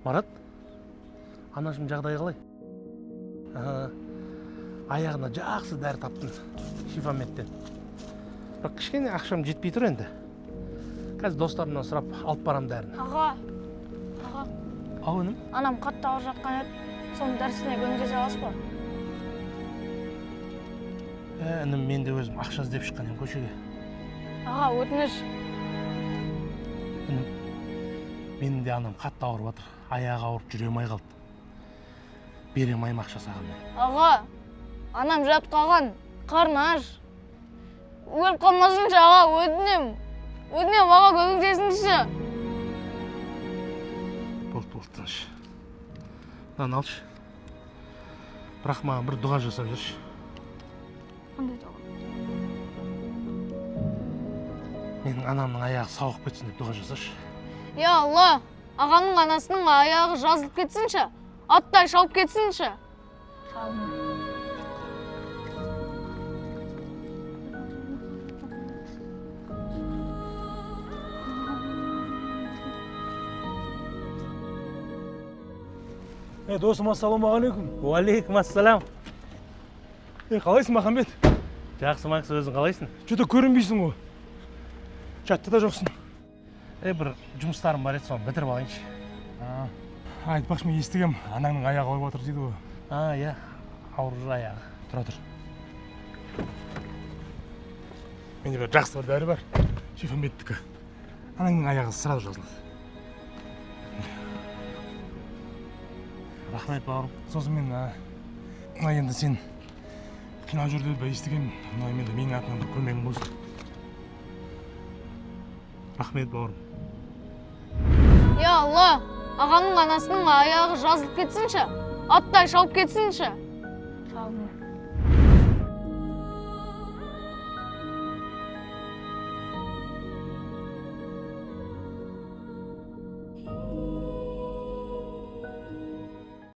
Марат, анашым жағдай қалай? Аяғына жақсы дәрі таптым, Шифаметтен. Бірақ кішкене ақшам жетпей тұр енді. Қазір достарымнан сұрап алып барам дәріні. Аға. Ау, інім? Анам қатты ауырып жатқан еді. Соның дәрісіне көмектесе аласыз ба? Інім, мен де өзім ақша іздеп шыққан едім көшеге. Аға, өтініш. Інім, менің де анам қатты ауырып жатыр. Аяғы ауырып жүре алмай қалды. Бере алмайым ақша саған мен. Аға, анам жатып қалған. Қарны аш. Өліп қалмасыншы, аға, өтінем. Өтінем, аға, көмектесіңізші. Болды, тыныш. Мынаны алшы. Бірақ маған бір дұға жасап жүрші. Қандай дұға? Менің анамның аяғы сауығып кетсін деп дұға жасашы. Я Алла, ағамның анасының аяғы жазылып кетсінші. Аттай шауып кетсінші. Досым, ассалаумағалейкум. Уалейкум ассалам. Қалайсың, Махамбет? Жақсы, Макс, өзің қалайсың? Что-то көрінбейсің ғой. Чатта да жоқсың. Бір жұмыстарым бар еді, соны бітіріп алайыншы. Айтпақшы, мен естігем, анаңның аяғы ауырып жатыр дейді ғой. Иә, ауырып жүр аяғы. Тұра тұр. Менде бір жақсы бір дәрі бар. Шифаметтікі. Анаңның аяғы сразу жазылады. Рахмет, бауырым. Сосын мен енді сен қинап жүр деп естігем. Енді менің атымнан бір көмегің болсын. Рахмет, бауырым. Я Алла, ағамның анасының аяғы жазылып кетсінші. Аттай шауып кетсінші.